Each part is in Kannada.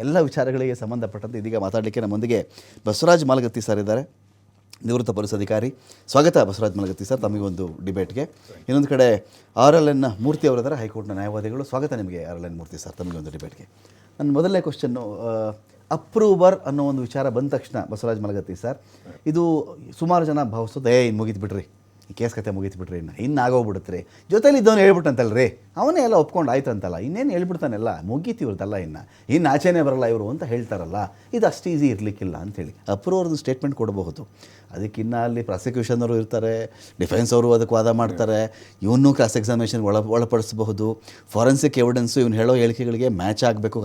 ಎಲ್ಲ ವಿಚಾರಗಳಿಗೆ ಸಂಬಂಧಪಟ್ಟಂತೆ ಇದೀಗ ಮಾತಾಡಲಿಕ್ಕೆ ನಮ್ಮೊಂದಿಗೆ ಬಸವರಾಜ್ ಮಾಲಗತ್ತಿ ಸರ್ ಇದ್ದಾರೆ, ನಿವೃತ್ತ ಪೊಲೀಸ್ ಅಧಿಕಾರಿ. ಸ್ವಾಗತ ಬಸವರಾಜ್ ಮಾಲಗತ್ತಿ ಸರ್ ತಮಗೊಂದು ಡಿಬೇಟ್ಗೆ. ಇನ್ನೊಂದು ಕಡೆ RLN ಮೂರ್ತಿ ಅವರಿದ್ದಾರೆ, ಹೈಕೋರ್ಟ್ನ ನ್ಯಾಯವಾದಿಗಳು. ಸ್ವಾಗತ ನಿಮಗೆ RLN ಮೂರ್ತಿ ಸರ್ ತಮಗೊಂದು ಡಿಬೇಟ್ಗೆ. ನನ್ನ ಮೊದಲನೇ ಕ್ವಶನ್ನು, ಅಪ್ರೂವರ್ ಅನ್ನೋ ಒಂದು ವಿಚಾರ ಬಂದ ತಕ್ಷಣ ಬಸವರಾಜ್ ಮಾಲಗತ್ತಿ ಸರ್, ಇದು ಸುಮಾರು ಜನ ಭಾವಿಸೋದು ಇನ್ನು ಮುಗಿತು ಬಿಡ್ರಿ, ಈ ಕೇಸ್ ಕತೆ ಮುಗಿತು ಬಿಡ್ರಿ, ಇನ್ನು ಆಗೋಗ್ಬಿಡುತ್ತೆ ರೀ, ಜೊತೆಲಿ ಇದ್ದವನು ಹೇಳ್ಬಿಟ್ಟಂತಲ್ಲ ರೀ, ಅವನೇ ಎಲ್ಲ ಒಪ್ಕೊಂಡು ಆಯ್ತು ಅಂತಲ್ಲ, ಇನ್ನೇನು ಹೇಳ್ಬಿಡ್ತಾನೆಲ್ಲ ಮುಗೀತಿ ಇವ್ರದ್ದಲ್ಲ, ಇನ್ನು ಆಚೆನೇ ಬರಲ್ಲ ಇವರು ಅಂತ ಹೇಳ್ತಾರಲ್ಲ, ಇದು ಅಷ್ಟು ಈಸಿ ಇರಲಿಕ್ಕಿಲ್ಲ ಅಂಥೇಳಿ ಅಪ್ರೂವರ್ದು ಸ್ಟೇಟ್ಮೆಂಟ್ ಕೊಡಬಹುದು. ಅದಕ್ಕಿನ್ನ ಅಲ್ಲಿ ಪ್ರಾಸಿಕ್ಯೂಷನ್ ಅವರು ಇರ್ತಾರೆ, ಡಿಫೆನ್ಸ್ ಅವರು ಅದಕ್ಕೆ ವಾದ ಮಾಡ್ತಾರೆ, ಇವನ್ನೂ ಕ್ರಾಸ್ ಎಕ್ಸಾಮಿನೇಷನ್ ಒಳಪಡಿಸಬಹುದು. ಫಾರೆನ್ಸಿಕ್ ಎವಿಡೆನ್ಸು ಇವ್ನು ಹೇಳೋ ಹೇಳಿಕೆಗಳಿಗೆ ಮ್ಯಾಚ್ ಆಗಬೇಕು,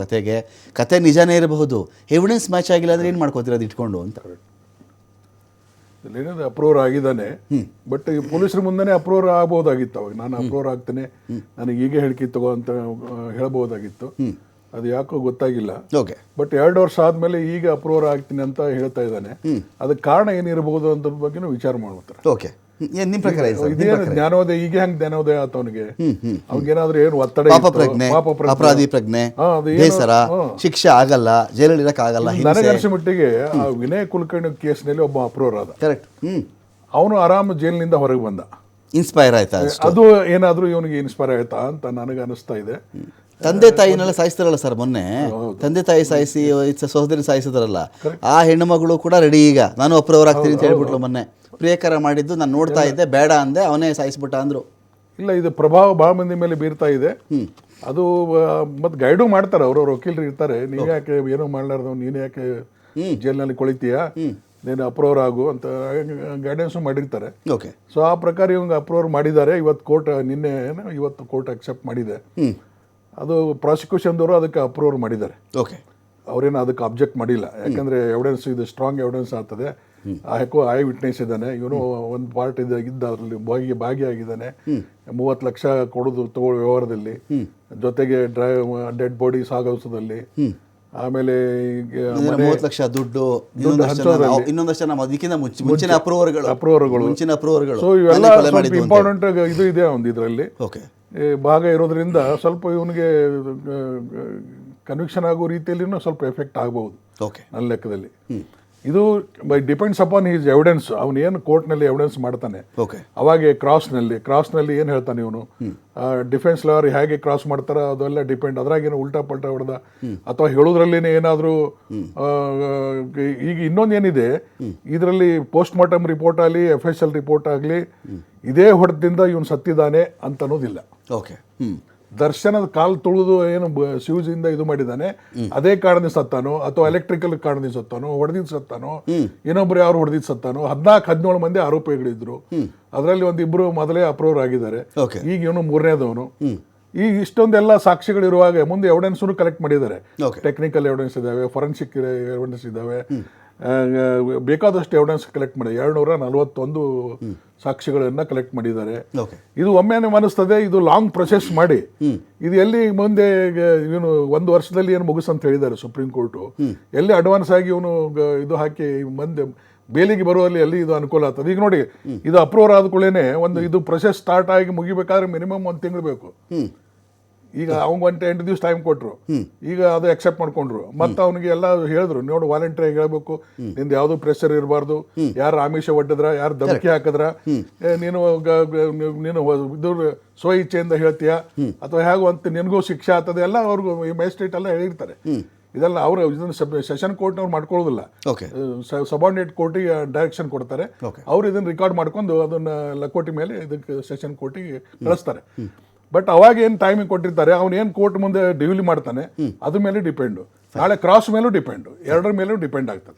ಕತೆ ನಿಜಾನೇ ಇರಬಹುದು, ಎವಿಡೆನ್ಸ್ ಮ್ಯಾಚ್ ಆಗಿಲ್ಲ ಅಂದರೆ ಏನು ಮಾಡ್ಕೋತೀರ ಅದು ಇಟ್ಕೊಂಡು ಅಂತ. ಏನಾದ್ರು ಅಪ್ರೂವರ್ ಆಗಿದ್ದಾನೆ, ಬಟ್ ಈ ಪೊಲೀಸರ ಮುಂದೆ ಅಪ್ರೂವರ್ ಆಗ್ಬೋದಾಗಿತ್ತು. ಅವಾಗ ನಾನು ಅಪ್ರೂವರ್ ಆಗ್ತೇನೆ, ನನಗೆ ಈಗ ಹೇಳಿಕೆ ತಗೋ ಅಂತ ಹೇಳ್ಬೋದಾಗಿತ್ತು. ಅದು ಯಾಕೋ ಗೊತ್ತಾಗಿಲ್ಲ. ಬಟ್ 2 ವರ್ಷ ಆದ್ಮೇಲೆ ಈಗ ಅಪ್ರೂವರ್ ಆಗ್ತೀನಿ ಅಂತ ಹೇಳ್ತಾ ಇದ್ದಾನೆ. ಅದಕ್ಕೆ ಕಾರಣ ಏನಿರಬಹುದು ಅಂತ ಬಗ್ಗೆನೂ ವಿಚಾರ ಮಾಡ್ತಾರೆ. ಓಕೆ, ನಿಮ್ಮ ಪ್ರಕಾರ ಇದೇನು ಜ್ಞಾನೋದಯ, ಈಗ ಹೆಂಗ್ ಜ್ಞಾನೋದಯ ಆತ ಅವನಿಗೆ? ಅವ್ನಿಗೇನಾದ್ರೂ ಏನು ಒತ್ತಡ, ಅಪರಾಧಿ ಪ್ರಜ್ಞೆ, ಬೇಸರ, ಶಿಕ್ಷೆ ಆಗಲ್ಲ, ಜೈಲಲ್ಲಿ ಇರಕ್ಕಾಗಲ್ಲ. ನನಗನ್ಸ ಮಟ್ಟಿಗೆ ಆ ವಿನಯ್ ಕುಲಕರ್ಣಿ ಕೇಸ್ನಲ್ಲಿ ಒಬ್ಬ ಅಪ್ರೂವರ್ ಆದ, ಕರೆಕ್ಟ್, ಅವನು ಆರಾಮ್ ಜೈಲಿನಿಂದ ಹೊರಗೆ ಬಂದ. ಇನ್ಸ್ಪೈರ್ ಆಯ್ತಾ? ಅದು ಏನಾದ್ರೂ ಇವನಿಗೆ ಇನ್ಸ್ಪೈರ್ ಆಯ್ತಾ ಅಂತ ನನಗೆ ಅನಿಸ್ತಾ ಇದೆ. ತಂದೆ ತಾಯಿನೆಲ್ಲ ಸಾಯಿಸ್ತಾರಲ್ಲ ಸರ್, ಮೊನ್ನೆ ತಂದೆ ತಾಯಿ ಸಾಯಿಸಿ ಸಹೋದರಿ ಸಾಯಿಸಿದಾರಲ್ಲ, ಆ ಹೆಣ್ಣು ಮಗಳು ಕೂಡ ರೆಡಿ, ಈಗ ನಾನು ಅಪ್ರೂವರ್ ಆಗ್ತೀನಿ ಅಂತ ಹೇಳ್ಬಿಟ್ಲು. ಮೊನ್ನೆ ಪ್ರಿಯಕರ ಮಾಡಿದ್ದು ನಾನು ನೋಡ್ತಾ ಇದ್ದೆ, ಬೇಡ ಅಂದೆ, ಅವನೇ ಸಾಯಿಸ್ಬಿಟ್ಟ ಅಂದ್ರು. ಇಲ್ಲ, ಇದು ಪ್ರಭಾವ ಬಹಳ ಮಂದಿ ಮೇಲೆ ಬೀರ್ತಾ ಇದೆ. ಅದು ಮತ್ತೆ ಗೈಡು ಮಾಡ್ತಾರೆ, ಅವ್ರವ್ರ ವಕೀಲರು ಇರ್ತಾರೆ, ನೀನ್ ಯಾಕೆ ಏನೋ ಮಾಡ್ಲಾರ್ದವ್, ನೀನ್ ಯಾಕೆ ಜೈಲಿನಲ್ಲಿ ಕೊಳಿತೀಯಾ, ನೀನು ಅಪ್ರೂವರ್ ಆಗು ಅಂತ ಗೈಡೆನ್ಸ್ ಮಾಡಿರ್ತಾರೆ. ಸೊ ಆ ಪ್ರಕಾರ ಇವಂಗ ಅಪ್ರೂವರ್ ಮಾಡಿದ್ದಾರೆ. ಇವತ್ತು ಕೋರ್ಟ್ ಅಕ್ಸೆಪ್ಟ್ ಮಾಡಿದೆ. ಅದು ಪ್ರಾಸಿಕ್ಯೂಷನ್ದವರು ಅದಕ್ಕೆ ಅಪ್ರೂವರ್ ಮಾಡಿದ್ದಾರೆ. ಅವ್ರೇನು ಅದಕ್ಕೆ ಅಬ್ಜೆಕ್ಟ್ ಮಾಡಿಲ್ಲ, ಯಾಕಂದ್ರೆ ಎವಿಡೆನ್ಸ್ ಇದು ಸ್ಟ್ರಾಂಗ್ ಎವಿಡೆನ್ಸ್ ಆಗ್ತದೆ. ಯಾಕೋ ಐ ವಿಟ್ನೆಸ್ ಇದ್ದಾನೆ, ಇವನು ಒಂದು ಪಾರ್ಟ್ ಇದ್ದ ಅದರಲ್ಲಿ ಭಾಗಿಯಾಗಿದ್ದಾನೆ. 30 ಲಕ್ಷ ಕೊಡೋದು ತಗೊಳ್ಳೋ ವ್ಯವಹಾರದಲ್ಲಿ, ಜೊತೆಗೆ ಡೆಡ್ ಬಾಡಿ ಸಾಗಿಸೋದಲ್ಲಿ, ಆಮೇಲೆ 30 ಲಕ್ಷ ದುಡ್ಡು, ಇನ್ನೊಂದಷ್ಟು ಅಪ್ರೂವರ್ಗಳು. ಸೊ ಇವೆಲ್ಲ ಸ್ವಲ್ಪ ಇಂಪಾರ್ಟೆಂಟ್ ಇದು ಇದೆ ಒಂದು ಇದರಲ್ಲಿ ಭಾಗ ಇರೋದ್ರಿಂದ ಸ್ವಲ್ಪ ಇವನಿಗೆ ಕನ್ವಿಕ್ಷನ್ ಆಗೋ ರೀತಿಯಲ್ಲಿ ಸ್ವಲ್ಪ ಎಫೆಕ್ಟ್ ಆಗಬಹುದು ನನ್ನ ಲೆಕ್ಕದಲ್ಲಿ. ಇದು ಡಿಪೆಂಡ್ಸ್ ಅಪಾನ್ ಹಿಸ್ ಎವಿಡೆನ್ಸ್. ಅವನು ಏನು ಕೋರ್ಟ್ನಲ್ಲಿ ಎವಿಡೆನ್ಸ್ ಮಾಡ್ತಾನೆ, ಅವಾಗೆ ಕ್ರಾಸ್ನಲ್ಲಿ ಏನು ಹೇಳ್ತಾನೆ ಇವನು, ಡಿಫೆನ್ಸ್ ಲಾಯರ್ ಹೇಗೆ ಕ್ರಾಸ್ ಮಾಡ್ತಾರ ಅದೆಲ್ಲ ಡಿಪೆಂಡ್. ಅದ್ರಾಗೇನು ಉಲ್ಟಾ ಪಲ್ಟಾ ಹೊಡೆದ ಅಥವಾ ಹೇಳೋದ್ರಲ್ಲೇನೆ ಏನಾದರೂ. ಈಗ ಇನ್ನೊಂದೇನಿದೆ ಇದರಲ್ಲಿ, ಪೋಸ್ಟ್ ಮಾರ್ಟಮ್ ರಿಪೋರ್ಟ್ ಆಗಲಿ, FSL ರಿಪೋರ್ಟ್ ಆಗಲಿ, ಇದೇ ಹೊಡೆದಿಂದ ಇವನು ಸತ್ತಿದ್ದಾನೆ ಅಂತ ಅನ್ನೋದಿಲ್ಲ. ದರ್ಶನದ ಕಾಲು ತುಳಿದು ಏನು ಶಿವಜಿಂದ ಇದು ಮಾಡಿದ್ದಾನೆ, ಅದೇ ಕಾರಣದಿಂದ ಸತ್ತಾನೋ ಅಥವಾ ಎಲೆಕ್ಟ್ರಿಕಲ್ ಕಾರಣದಿಂದ ಸತ್ತಾನೋ, ಹೊಡೆದಿದ್ದು ಸತ್ತಾನೋ, ಇನ್ನೊಬ್ರು ಯಾರು ಹೊಡೆದಿದ್ದು ಸತ್ತಾನೋ. 14-17 ಮಂದಿ ಆರೋಪಿಗಳಿದ್ರು, ಅದರಲ್ಲಿ ಒಂದಿಬ್ರು ಮೊದಲೇ ಅಪ್ರೂವರ್ ಆಗಿದ್ದಾರೆ, ಈಗ ಇವನು 3ನೇದವನು. ಈಗ ಇಷ್ಟೊಂದೆಲ್ಲ ಸಾಕ್ಷಿಗಳಿರುವಾಗ ಮುಂದೆ ಎವಿಡೆನ್ಸ್ ಕಲೆಕ್ಟ್ ಮಾಡಿದ್ದಾರೆ. ಟೆಕ್ನಿಕಲ್ ಎವಿಡೆನ್ಸ್ ಇದಾವೆ, ಫೊರೆನ್ಸಿಕ್ ಎವಿಡೆನ್ಸ್ ಇದಾವೆ, ಬೇಕಾದಷ್ಟು ಎವಿಡೆನ್ಸ್ ಕಲೆಕ್ಟ್ ಮಾಡಿ 241 ಸಾಕ್ಷಿಗಳನ್ನ ಕಲೆಕ್ಟ್ ಮಾಡಿದ್ದಾರೆ. ಇದು ಒಮ್ಮೆ ಅನಿಸ್ತದೆ, ಇದು ಲಾಂಗ್ ಪ್ರೊಸೆಸ್ ಮಾಡಿ ಇದು ಎಲ್ಲಿ ಮುಂದೆ ಇವನು 1 ವರ್ಷದಲ್ಲಿ ಏನು ಮುಗಿಸಂತ ಹೇಳಿದ್ದಾರೆ ಸುಪ್ರೀಂ ಕೋರ್ಟು, ಎಲ್ಲಿ ಅಡ್ವಾನ್ಸ್ ಆಗಿ ಇವನು ಇದು ಹಾಕಿ ಮುಂದೆ ಬೇಲಿಗೆ ಬರುವಲ್ಲಿ ಎಲ್ಲಿ ಇದು ಅನುಕೂಲ ಆಗ್ತದೆ. ಈಗ ನೋಡಿ, ಇದು ಅಪ್ರೂವರ್ ಆದ ಕೂಡಲೇ ಇದು ಪ್ರೊಸೆಸ್ ಸ್ಟಾರ್ಟ್ ಆಗಿ ಮುಗಿಬೇಕಾದ್ರೆ ಮಿನಿಮಮ್ 1 ತಿಂಗಳು ಬೇಕು. ಈಗ ಅವ್ನಿಗೆ 8 ದಿವಸ ಟೈಮ್ ಕೊಟ್ರು, ಈಗ ಅದು ಅಕ್ಸೆಪ್ಟ್ ಮಾಡ್ಕೊಂಡ್ರು. ಮತ್ತೆ ಅವ್ನಿಗೆ ಎಲ್ಲ ಹೇಳಿದ್ರು, ನೋಡು ವಾಲಂಟ್ರಿ ಆಗಿ ಹೇಳ್ಬೇಕು, ನಿಂದು ಯಾವ್ದು ಪ್ರೆಷರ್ ಇರಬಾರ್ದು, ಯಾರು ಆಮಿಷ ಒಡ್ಡಿದ್ರ, ಯಾರು ಧಮಕಿ ಹಾಕಿದ್ರ, ನೀನು ಇದು ಸ್ವ ಇಚ್ಛೆಯಿಂದ ಹೇಳ್ತೀಯ ಅಥವಾ ಹೇಗೋ ಅಂತ ನಿನಗೂ ಶಿಕ್ಷೆ ಆಗ್ತದೆ, ಎಲ್ಲ ಅವ್ರಿಗೂ ಮ್ಯಾಜಿಸ್ಟ್ರೇಟ್ ಎಲ್ಲ ಹೇಳಿರ್ತಾರೆ. ಇದೆಲ್ಲ ಅವರು ಇದನ್ನ ಸೆಷನ್ ಕೋರ್ಟ್ನವ್ರು ಮಾಡ್ಕೊಳ್ಳೋದಿಲ್ಲ, ಸಬಾರ್ಡಿನೇಟ್ ಕೋರ್ಟಿಗೆ ಡೈರೆಕ್ಷನ್ ಕೊಡ್ತಾರೆ. ಅವ್ರು ಇದನ್ನ ರೆಕಾರ್ಡ್ ಮಾಡ್ಕೊಂಡು ಅದನ್ನ ಲಕೋಟಿ ಮೇಲೆ ಇದಕ್ಕೆ ಸೆಷನ್ ಕೋರ್ಟಿಗೆ ಕಳಿಸ್ತಾರೆ. ಬಟ್ ಅವಾಗ ಏನು ಟೈಮಿಂಗ್ ಕೊಟ್ಟಿರ್ತಾರೆ, ಅವ್ನು ಏನು ಕೋರ್ಟ್ ಮುಂದೆ ಡಿವಿಲಿ ಮಾಡ್ತಾನೆ ಅದ್ರ ಮೇಲೆ ಡಿಪೆಂಡು, ನಾಳೆ ಕ್ರಾಸ್ ಮೇಲೂ ಡಿಪೆಂಡು, 2 ಮೇಲೂ ಡಿಪೆಂಡ್ ಆಗ್ತದೆ.